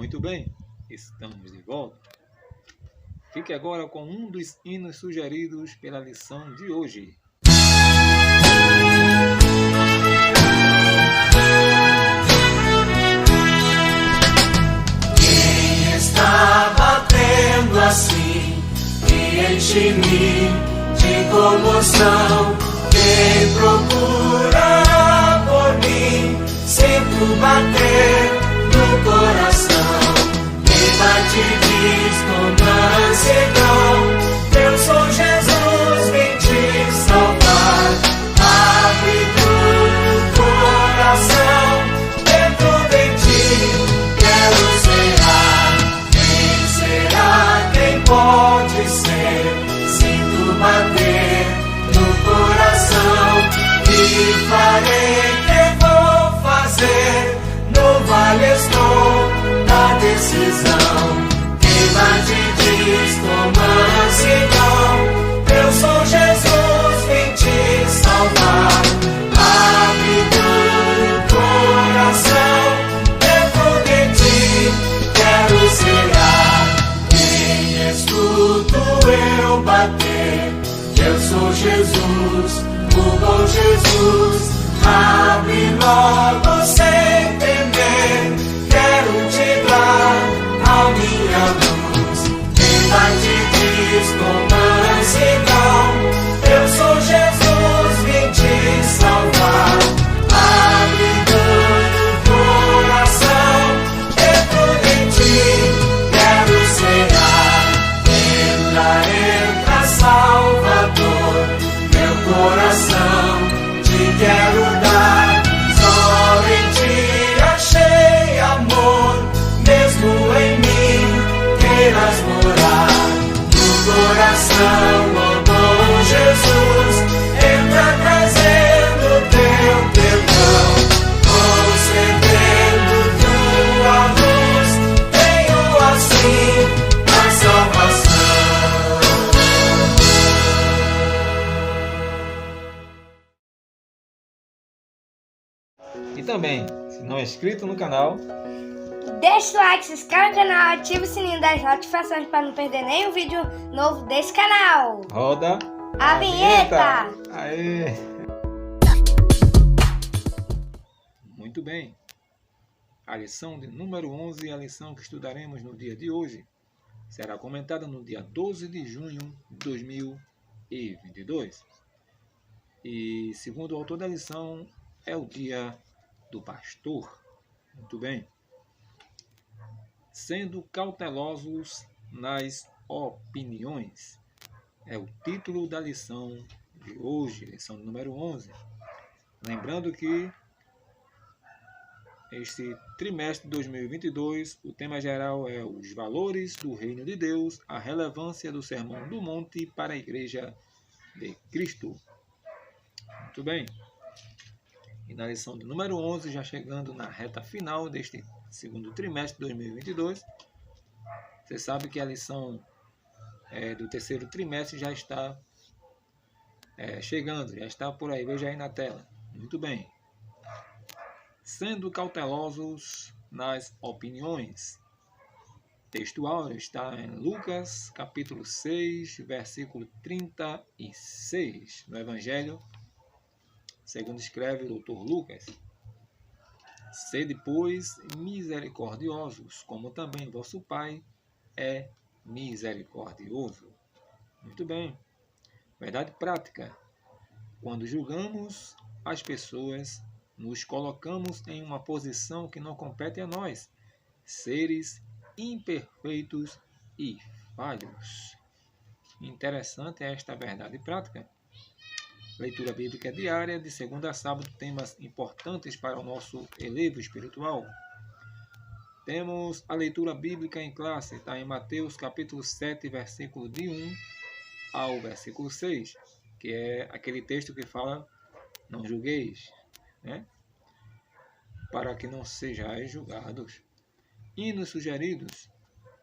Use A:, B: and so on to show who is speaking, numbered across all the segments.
A: Muito bem, estamos de volta. Fique agora com um dos hinos sugeridos pela lição de hoje.
B: Quem está batendo assim e enche-me de comoção? Quem procura por mim, sinto bater no coração. Quem bate diz com mansidão: eu sou Jesus, vim te salvar. Abre teu coração, dentro de ti quero ser. Quem será? Quem pode ser? Sinto bater no coração. E farei, que vou fazer? No vale estou da decisão. Quem bate diz com mansidão: eu sou Jesus, vim te salvar. Abre teu coração, dentro de ti quero ser. Quem escuto eu bater, eu sou Jesus, o bom Jesus. Abre logo sem temer, quero te dar a minha luz. Quem bate diz com mansidão: eu sou Jesus, vim te salvar. Abre teu coração, dentro de ti quero cear. Entra, Salvador, meu coração te quero dar. Só em ti achei amor, mesmo em mim queiras morar. No coração, ó bom Jesus, entra trazendo teu perdão, concedendo tua luz. Tenho assim a salvação.
A: E também, se não é inscrito no canal,
C: deixa o like, se inscreve no canal, ativa o sininho das notificações para não perder nenhum vídeo novo desse canal.
A: roda
C: A vinheta!
A: Aê! Muito bem. A lição de número 11, a lição que estudaremos no dia de hoje, será comentada no dia 12 de junho de 2022. E, segundo o autor da lição, é o dia do pastor. Muito bem. Sendo cautelosos nas opiniões, é o título da lição de hoje, lição número 11. Lembrando que este trimestre de 2022, o tema geral é os valores do reino de Deus, a relevância do Sermão do Monte para a Igreja de Cristo. Muito bem. E na lição do número 11, já chegando na reta final deste segundo trimestre de 2022, você sabe que a lição do terceiro trimestre já está chegando, já está por aí, veja aí na tela. Muito bem. Sendo cautelosos nas opiniões. Textual está em Lucas, capítulo 6, versículo 36, no Evangelho, segundo escreve o Dr. Lucas. Sede, pois, misericordiosos, como também vosso Pai é misericordioso. Muito bem. Verdade prática. Quando julgamos as pessoas, nos colocamos em uma posição que não compete a nós, seres imperfeitos e falhos. Interessante esta verdade prática. Leitura bíblica diária, de segunda a sábado, temas importantes para o nosso elevo espiritual. Temos a leitura bíblica em classe, está em Mateus capítulo 7, versículo de 1 ao versículo 6, que é aquele texto que fala: não julgueis, né? Para que não sejais julgados. Hinos sugeridos: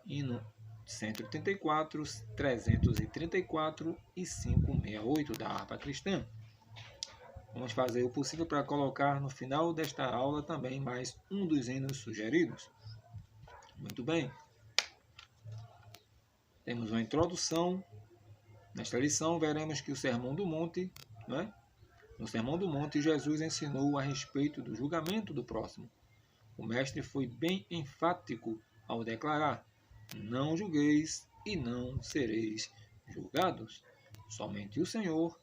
A: hino 134, 334 e 568 da harpa cristã. Vamos fazer o possível para colocar no final desta aula também mais um dos hinos sugeridos. Muito bem. Temos uma introdução. Nesta lição, veremos que o Sermão do Monte, né? No Sermão do Monte, Jesus ensinou a respeito do julgamento do próximo. O mestre foi bem enfático ao declarar: não julgueis e não sereis julgados. Somente o Senhor,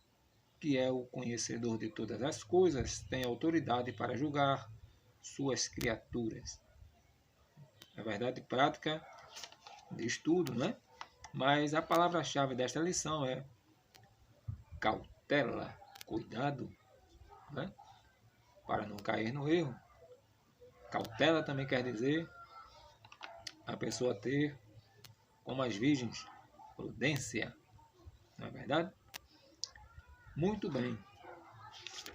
A: que é o conhecedor de todas as coisas, tem autoridade para julgar suas criaturas. É verdade prática de estudo, né? Mas a palavra-chave desta lição é cautela, cuidado, né? Para não cair no erro. Cautela também quer dizer a pessoa ter, como as virgens, prudência. Não é verdade? Muito bem.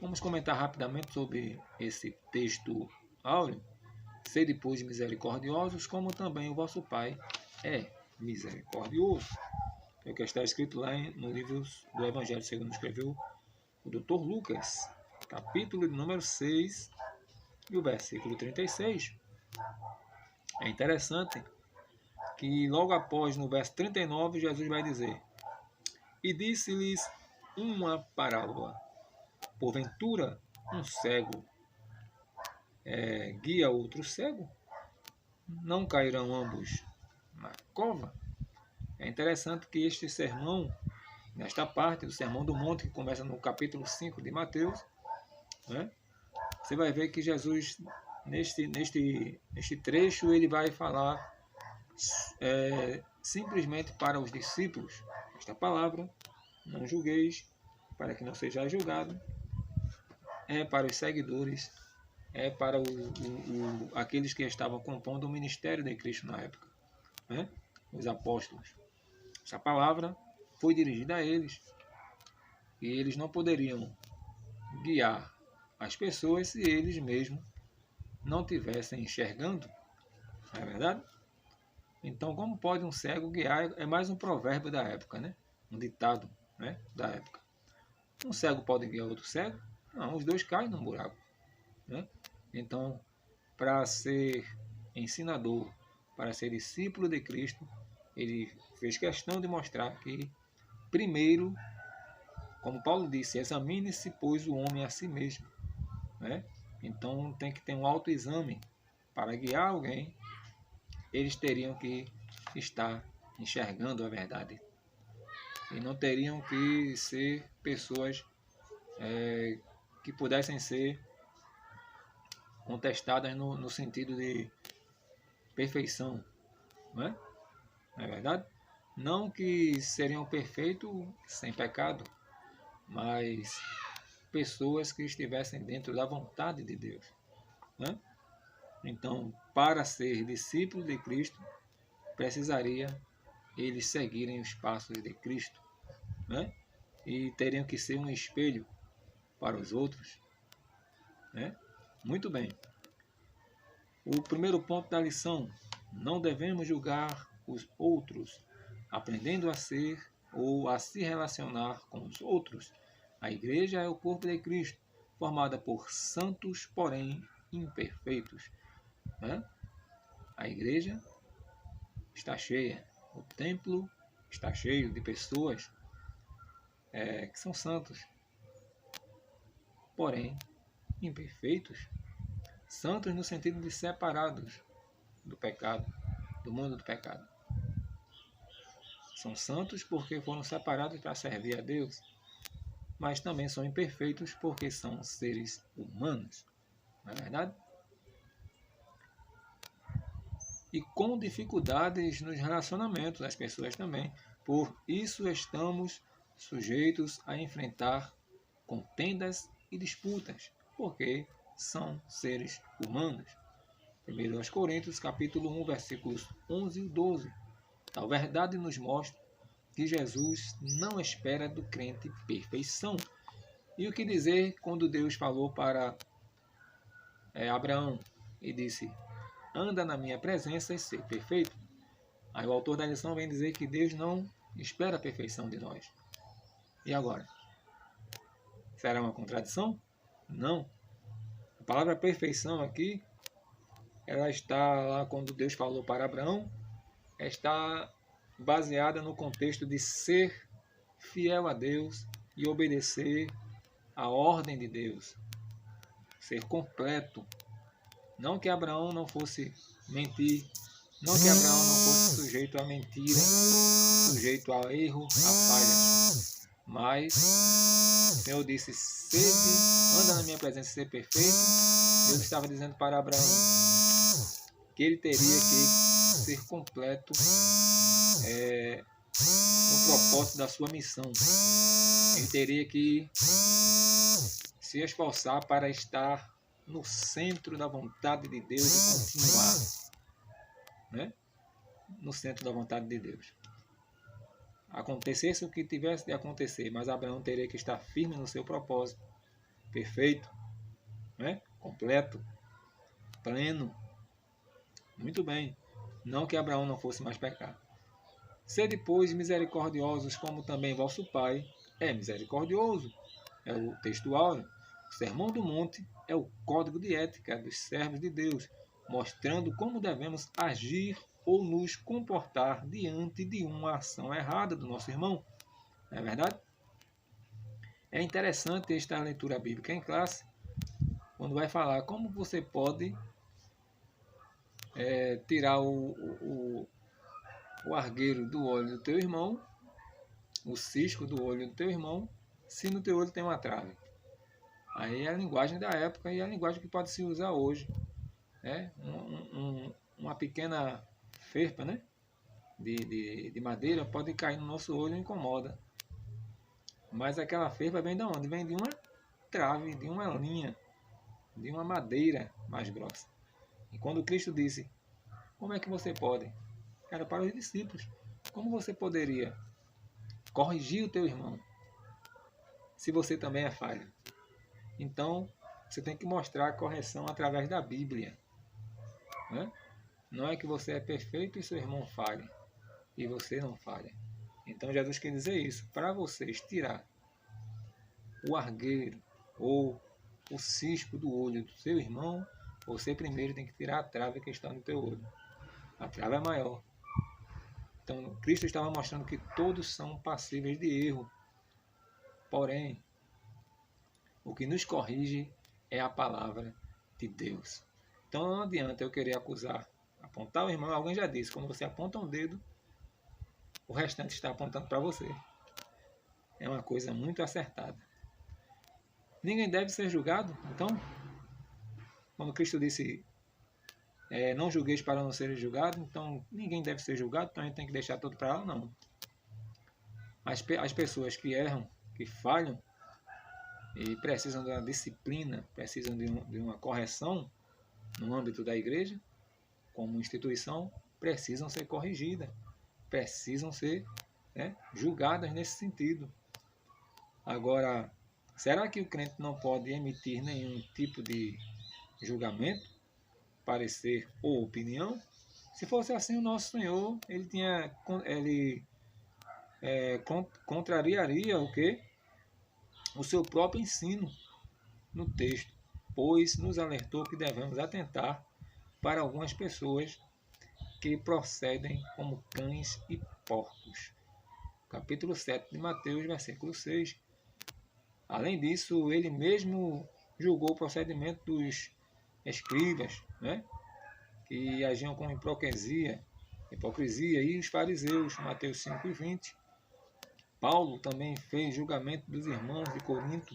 A: Vamos comentar rapidamente sobre esse texto áureo. Sede, pois, misericordiosos, como também o vosso Pai é misericordioso. É o que está escrito lá no livro do Evangelho, segundo escreveu o Dr. Lucas, capítulo número 6, e o versículo 36. É interessante que logo após, no verso 39, Jesus vai dizer: e disse-lhes uma parábola. Porventura, um cego guia outro cego? Não cairão ambos na cova? É interessante que este sermão, nesta parte do Sermão do Monte, que começa no capítulo 5 de Mateus, né, você vai ver que Jesus, neste trecho, ele vai falar simplesmente para os discípulos esta palavra: não julgueis, para que não sejais julgado. É para os seguidores, é para aqueles que estavam compondo o ministério de Cristo na época, né? Os apóstolos. Essa palavra foi dirigida a eles, e eles não poderiam guiar as pessoas se eles mesmos não estivessem enxergando, não é verdade? Então, como pode um cego guiar? É mais um provérbio da época, né? Um ditado, né, da época. Um cego pode guiar outro cego? Não, os dois caem num buraco, né? Então, para ser ensinador, para ser discípulo de Cristo, ele fez questão de mostrar que, primeiro, como Paulo disse, examine-se, pois, o homem a si mesmo, né? Então, tem que ter um autoexame. Para guiar alguém, eles teriam que estar enxergando a verdade. E não teriam que ser pessoas que pudessem ser contestadas no sentido de perfeição, não é? Não é verdade? Não que seriam perfeitos sem pecado, mas pessoas que estivessem dentro da vontade de Deus, né? Então, para ser discípulo de Cristo, precisaria eles seguirem os passos de Cristo, né? E teriam que ser um espelho para os outros, né? Muito bem. O primeiro ponto da lição: não devemos julgar os outros, aprendendo a ser ou a se relacionar com os outros. A igreja é o corpo de Cristo, formada por santos, porém imperfeitos, né? A igreja está cheia, o templo está cheio de pessoas que são santos, porém imperfeitos. Santos no sentido de separados do pecado, do mundo do pecado. São santos porque foram separados para servir a Deus, mas também são imperfeitos porque são seres humanos, não é verdade? E com dificuldades nos relacionamentos das pessoas também. Por isso estamos sujeitos a enfrentar contendas e disputas, porque são seres humanos. 1 Coríntios, capítulo 1, versículos 11 e 12. A verdade nos mostra que Jesus não espera do crente perfeição. E o que dizer quando Deus falou para Abraão e disse: anda na minha presença e ser perfeito? Aí o autor da lição vem dizer que Deus não espera a perfeição de nós. E agora? Será uma contradição? Não. A palavra perfeição aqui ela está lá quando Deus falou para Abraão, está baseada no contexto de ser fiel a Deus e obedecer a ordem de Deus, ser completo. Não que Abraão não fosse mentir, não que Abraão não fosse sujeito a mentira, sujeito a erro, a falhas, mas o Senhor disse: sede, anda na minha presença e ser perfeito. Deus estava dizendo para Abraão que ele teria que ser completo no propósito da sua missão. Ele teria que se esforçar para estar no centro da vontade de Deus e continuar, né? No centro da vontade de Deus. Acontecesse o que tivesse de acontecer, mas Abraão teria que estar firme no seu propósito, perfeito, né? Completo, pleno. Muito bem. Não que Abraão não fosse mais pecar. Sede, pois, misericordiosos, como também vosso Pai é misericordioso. É o texto áureo. O Sermão do Monte é o código de ética dos servos de Deus, mostrando como devemos agir ou nos comportar diante de uma ação errada do nosso irmão. Não é verdade? É interessante esta leitura bíblica em classe, quando vai falar como você pode tirar o argueiro do olho do teu irmão, o cisco do olho do teu irmão, se no teu olho tem uma trave. Aí é a linguagem da época e a linguagem que pode se usar hoje. Né? Uma pequena ferpa, né? de madeira pode cair no nosso olho e incomoda. Mas aquela ferpa vem de onde? Vem de uma trave, de uma linha, de uma madeira mais grossa. E quando Cristo disse: como é que você pode? Era para os discípulos. Como você poderia corrigir o teu irmão se você também é falho? Então, você tem que mostrar a correção através da Bíblia. Né? Não é que você é perfeito e seu irmão falhe, e você não falha. Então, Jesus quer dizer isso. Para vocês tirar o argueiro ou o cisco do olho do seu irmão, você primeiro tem que tirar a trave que está no teu olho. A trave é maior. Então, Cristo estava mostrando que todos são passíveis de erro. Porém, o que nos corrige é a palavra de Deus. Então não adianta eu querer acusar, apontar o irmão. Alguém já disse, quando você aponta um dedo, o restante está apontando para você. É uma coisa muito acertada. Ninguém deve ser julgado. Então, quando Cristo disse, não julgueis para não serem julgados, então ninguém deve ser julgado, então a gente tem que deixar tudo para lá, não. As pessoas que erram, que falham, e precisam de uma disciplina, precisam de uma correção no âmbito da igreja, como instituição, precisam ser corrigidas, precisam ser julgadas nesse sentido. Agora, será que o crente não pode emitir nenhum tipo de julgamento, parecer ou opinião? Se fosse assim, o nosso Senhor, ele contrariaria o quê? O seu próprio ensino no texto, pois nos alertou que devemos atentar para algumas pessoas que procedem como cães e porcos. Capítulo 7 de Mateus, versículo 6. Além disso, ele mesmo julgou o procedimento dos escribas, que agiam com hipocrisia, e os fariseus, Mateus 5 e 20. Paulo também fez julgamento dos irmãos de Corinto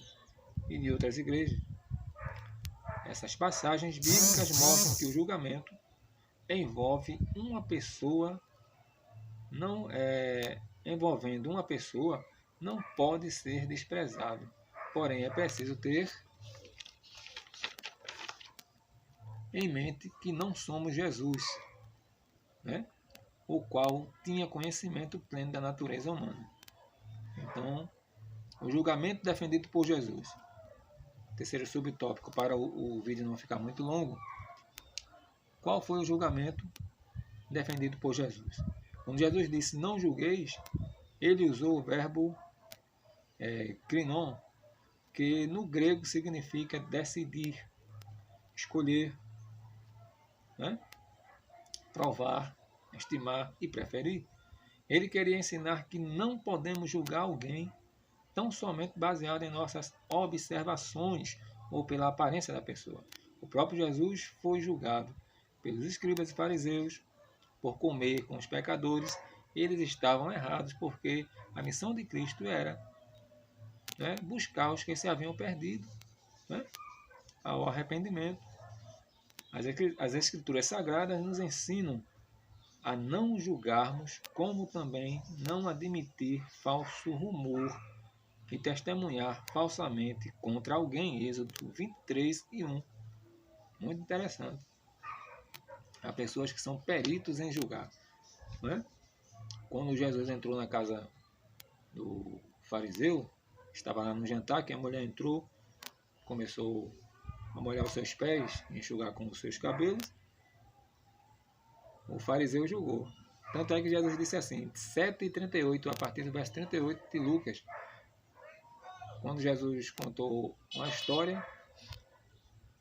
A: e de outras igrejas. Essas passagens bíblicas mostram que o julgamento envolve uma pessoa, envolvendo uma pessoa, não pode ser desprezado. Porém, é preciso ter em mente que não somos Jesus, o qual tinha conhecimento pleno da natureza humana. Então, o julgamento defendido por Jesus. Terceiro subtópico, para o vídeo não ficar muito longo. Qual foi o julgamento defendido por Jesus? Quando Jesus disse não julgueis, ele usou o verbo krinon, que no grego significa decidir, escolher. né? Provar, estimar e preferir. Ele queria ensinar que não podemos julgar alguém tão somente baseado em nossas observações ou pela aparência da pessoa. O próprio Jesus foi julgado pelos escribas e fariseus por comer com os pecadores. Eles estavam errados porque a missão de Cristo era, né, buscar os que se haviam perdido, né, ao arrependimento. As Escrituras Sagradas nos ensinam a não julgarmos, como também não admitir falso rumor e testemunhar falsamente contra alguém. Êxodo 23:1. Muito interessante. Há pessoas que são peritos em julgar, né? Quando Jesus entrou na casa do fariseu, estava lá no jantar, que a mulher entrou, começou a molhar os seus pés, enxugar com os seus cabelos. O fariseu julgou. Tanto é que Jesus disse assim, 7:38, a partir do verso 38 de Lucas, quando Jesus contou uma história,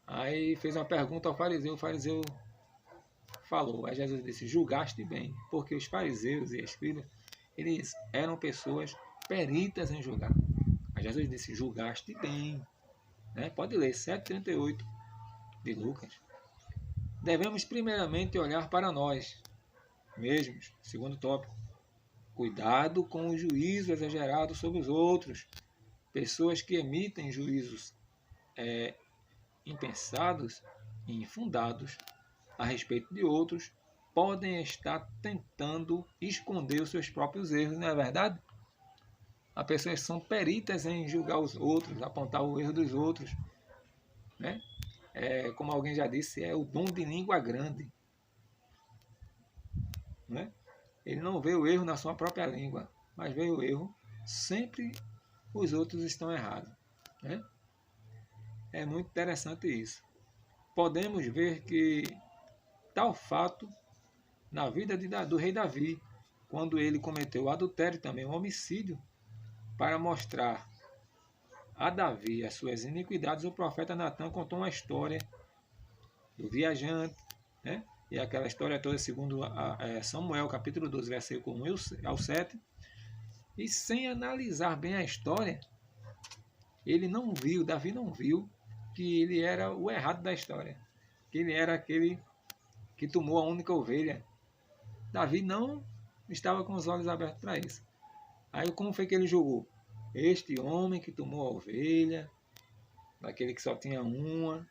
A: aí fez uma pergunta ao fariseu, o fariseu falou, aí Jesus disse, julgaste bem, porque os fariseus e escribas, eles eram pessoas peritas em julgar. Aí Jesus disse, julgaste bem, né? Pode ler, 7:38 de Lucas. Devemos primeiramente olhar para nós mesmos. Segundo tópico, cuidado com o juízo exagerado sobre os outros. Pessoas que emitem juízos impensados e infundados a respeito de outros podem estar tentando esconder os seus próprios erros, não é verdade? Há pessoas que são peritas em julgar os outros, apontar o erro dos outros, né? Como alguém já disse, é o dom de língua grande, né? Ele não vê o erro na sua própria língua, mas vê o erro sempre os outros estão errados, né? É muito interessante isso. Podemos ver que tal fato na vida do rei Davi, quando ele cometeu o adultério e também o homicídio, para mostrar a Davi as suas iniquidades, o profeta Natã contou uma história do viajante, né? E aquela história toda segundo Samuel, capítulo 12, versículo 1 ao 7. E sem analisar bem a história, Davi não viu que ele era o errado da história, que ele era aquele que tomou a única ovelha. Davi não estava com os olhos abertos para isso. Aí como foi que ele julgou? Este homem que tomou a ovelha, daquele que só tinha uma,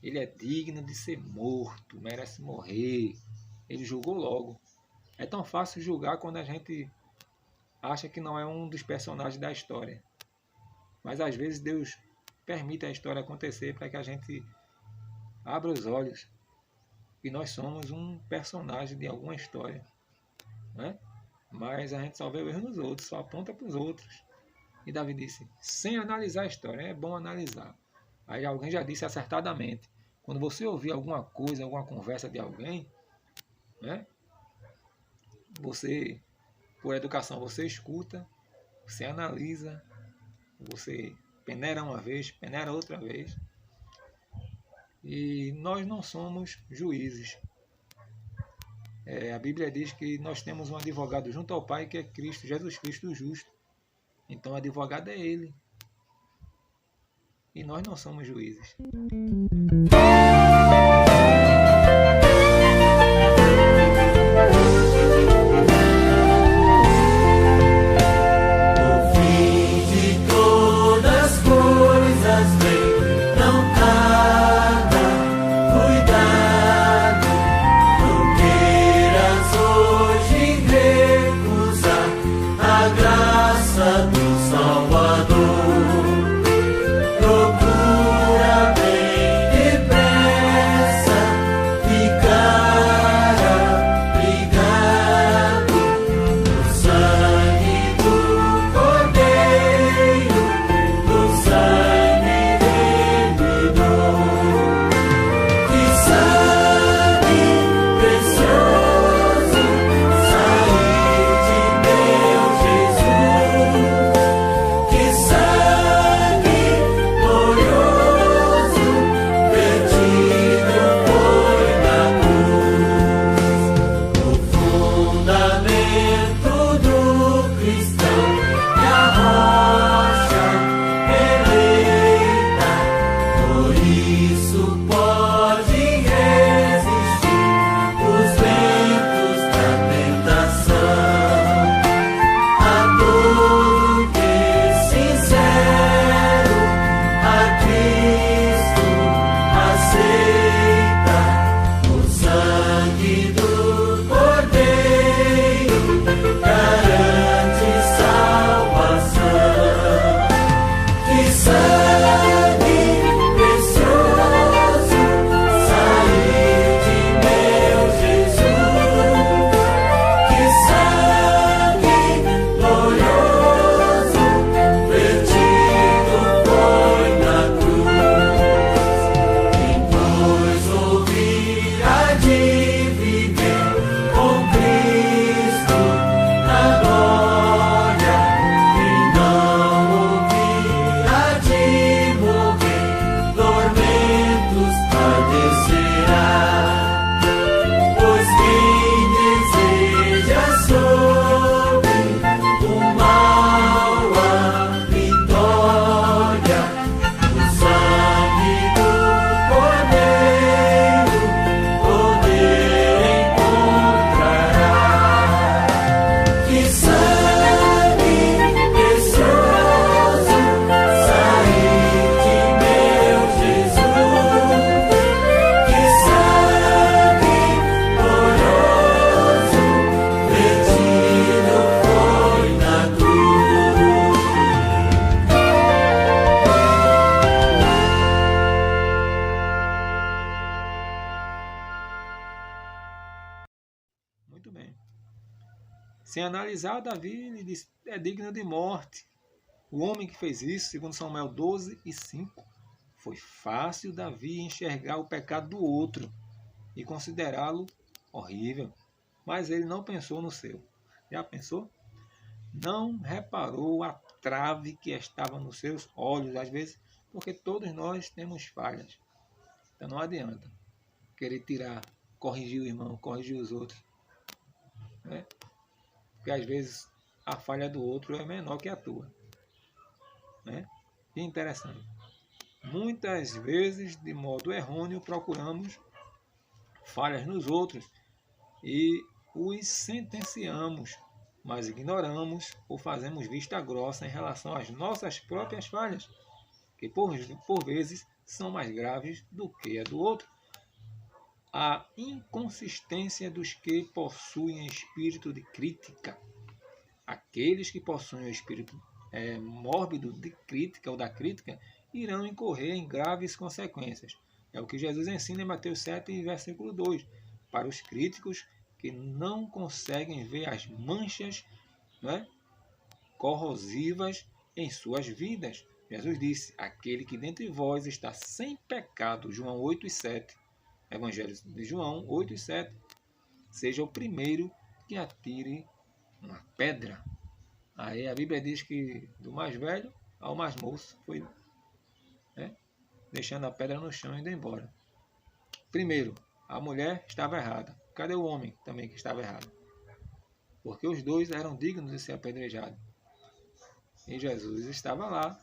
A: ele é digno de ser morto, merece morrer. Ele julgou logo. É tão fácil julgar quando a gente acha que não é um dos personagens da história. Mas às vezes Deus permite a história acontecer para que a gente abra os olhos que nós somos um personagem de alguma história, né? Mas a gente só vê o erro nos outros, só aponta para os outros. E Davi disse, sem analisar a história, é bom analisar. Aí alguém já disse acertadamente, quando você ouvir alguma coisa, alguma conversa de alguém, né? Você, por educação, você escuta, você analisa, você peneira uma vez, peneira outra vez. E nós não somos juízes. A Bíblia diz que nós temos um advogado junto ao Pai, que é Cristo, Jesus Cristo o justo. Então o advogado é Ele. E nós não somos juízes.
B: Procura bem de perto.
A: Muito bem. Sem analisar, Davi lhe disse, é digno de morte. O homem que fez isso, segundo Samuel 12:5, foi fácil Davi enxergar o pecado do outro e considerá-lo horrível, mas ele não pensou no seu. Já pensou? Não reparou a trave que estava nos seus olhos, às vezes, porque todos nós temos falhas. Então não adianta querer tirar, corrigir o irmão, corrigir os outros, né? Porque às vezes a falha do outro é menor que a tua, né? E interessante. Muitas vezes, de modo errôneo, procuramos falhas nos outros e os sentenciamos, mas ignoramos ou fazemos vista grossa em relação às nossas próprias falhas, que por vezes são mais graves do que a do outro. A inconsistência dos que possuem espírito de crítica. Aqueles que possuem o espírito mórbido de crítica ou da crítica irão incorrer em graves consequências. É o que Jesus ensina em Mateus 7, versículo 2. Para os críticos que não conseguem ver as manchas, né, corrosivas em suas vidas. Jesus disse, aquele que dentre vós está sem pecado, João 8:7, Evangelho de João 8:7, seja o primeiro que atire uma pedra. Aí a Bíblia diz que do mais velho ao mais moço foi, né, deixando a pedra no chão e indo embora. Primeiro, a mulher estava errada. Cadê o homem também que estava errado? Porque os dois eram dignos de ser apedrejados. E Jesus estava lá.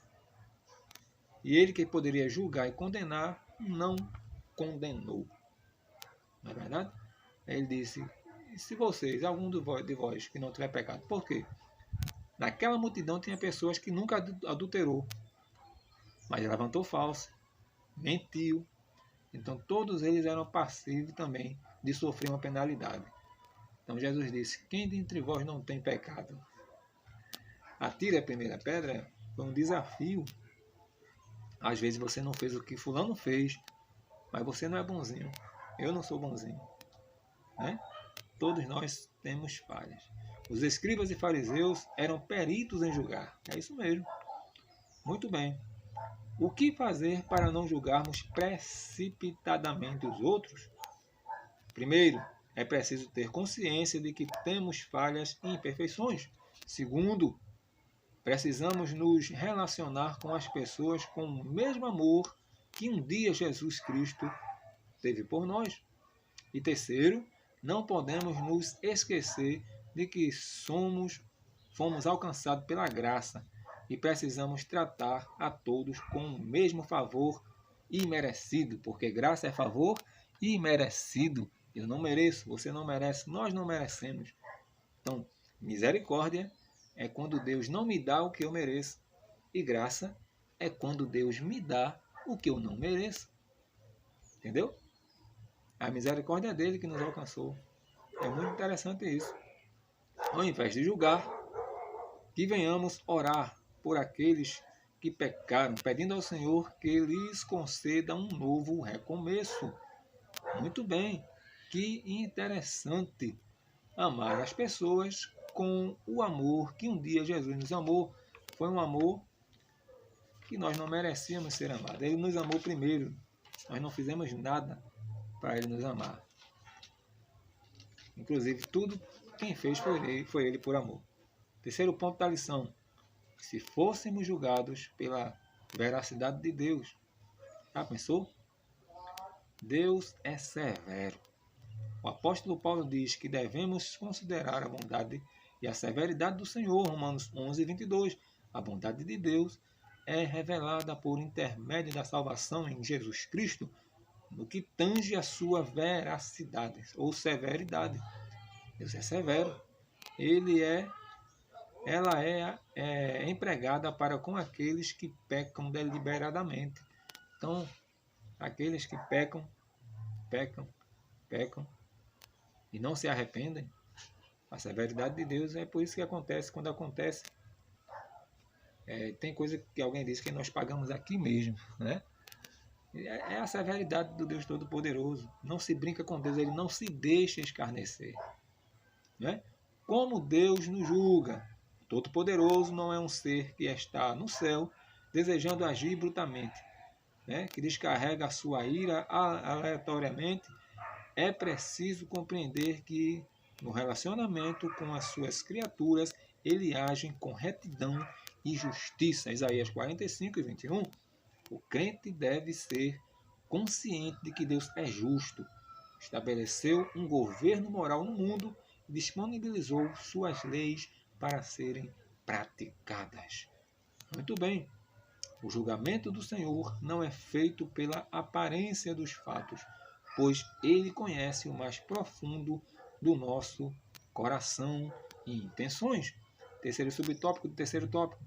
A: E ele que poderia julgar e condenar, não condenou. Não é verdade? Ele disse, se vocês, algum de vós que não tiver pecado, por quê? Naquela multidão tinha pessoas que nunca adulterou, mas levantou falso, mentiu. Então todos eles eram passivos também de sofrer uma penalidade. Então Jesus disse, quem dentre vós não tem pecado? Atire a primeira pedra. Foi um desafio. Às vezes você não fez o que fulano fez, mas você não é bonzinho. Eu não sou bonzinho, né? Todos nós temos falhas. Os escribas e fariseus eram peritos em julgar. É isso mesmo. Muito bem. O que fazer para não julgarmos precipitadamente os outros? Primeiro, é preciso ter consciência de que temos falhas e imperfeições. Segundo, precisamos nos relacionar com as pessoas com o mesmo amor que um dia Jesus Cristo teve por nós. E terceiro, não podemos nos esquecer de que fomos alcançados pela graça e precisamos tratar a todos com o mesmo favor imerecido, porque graça é favor imerecido. Eu não mereço, você não merece, nós não merecemos. Então, misericórdia é quando Deus não me dá o que eu mereço, e graça é quando Deus me dá o que eu não mereço. Entendeu? A misericórdia é dele que nos alcançou. É muito interessante isso. Ao invés de julgar, que venhamos orar por aqueles que pecaram, pedindo ao Senhor que lhes conceda um novo recomeço. Muito bem, que interessante amar as pessoas com o amor que um dia Jesus nos amou. Foi um amor que nós não merecíamos ser amados. Ele nos amou primeiro. Nós não fizemos nada para ele nos amar. Inclusive, tudo quem fez foi ele por amor. Terceiro ponto da lição. Se fôssemos julgados pela veracidade de Deus. Já pensou? Deus é severo. O apóstolo Paulo diz que devemos considerar a bondade e a severidade do Senhor. Romanos 11:22. A bondade de Deus é revelada por intermédio da salvação em Jesus Cristo, no que tange a sua veracidade ou severidade. Deus é severo. Ela é empregada para com aqueles que pecam deliberadamente. Então, aqueles que pecam e não se arrependem, a severidade de Deus é por isso que acontece. Quando acontece, tem coisa que alguém diz que nós pagamos aqui mesmo, né? É a severidade do Deus Todo-Poderoso. Não se brinca com Deus, ele não se deixa escarnecer. né? Como Deus nos julga. O Todo-Poderoso não é um ser que está no céu desejando agir brutamente, né? Que descarrega a sua ira aleatoriamente. É preciso compreender que no relacionamento com as suas criaturas ele age com retidão e justiça. Isaías 45:21. O crente deve ser consciente de que Deus é justo, estabeleceu um governo moral no mundo e disponibilizou suas leis para serem praticadas. Muito bem, o julgamento do Senhor não é feito pela aparência dos fatos, pois Ele conhece o mais profundo do nosso coração e intenções. Terceiro subtópico do terceiro tópico.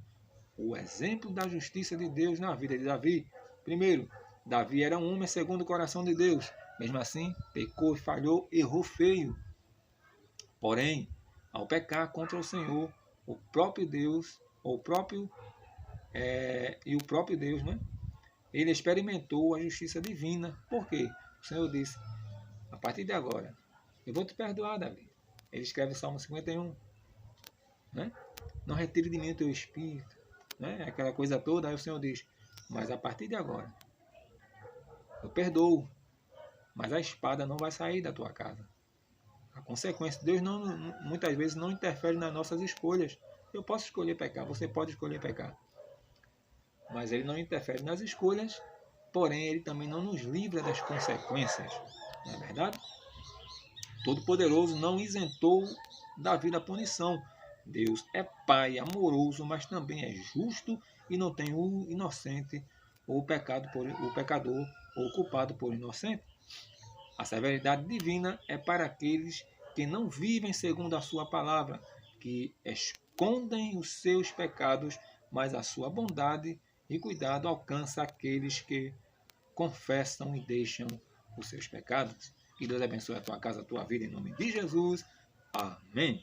A: O exemplo da justiça de Deus na vida de Davi. Primeiro, Davi era um homem segundo o coração de Deus. Mesmo assim, pecou, falhou, errou feio. Porém, ao pecar contra o Senhor, o próprio Deus, o próprio Deus, né? Ele experimentou a justiça divina. Por quê? O Senhor disse, a partir de agora, eu vou te perdoar, Davi. Ele escreve Salmo 51. Né? Não retire de mim o teu espírito. Né? Aquela coisa toda. Aí o Senhor diz, mas a partir de agora, eu perdoo, mas a espada não vai sair da tua casa. A consequência, Deus muitas vezes não interfere nas nossas escolhas. Eu posso escolher pecar, você pode escolher pecar. Mas Ele não interfere nas escolhas, porém Ele também não nos livra das consequências. Não é verdade? Todo-Poderoso não isentou Davi da punição. Deus é Pai amoroso, mas também é justo e não tem o inocente ou o pecador ou culpado por inocente. A severidade divina é para aqueles que não vivem segundo a sua palavra, que escondem os seus pecados, mas a sua bondade e cuidado alcança aqueles que confessam e deixam os seus pecados. Que Deus abençoe a tua casa, a tua vida, em nome de Jesus. Amém.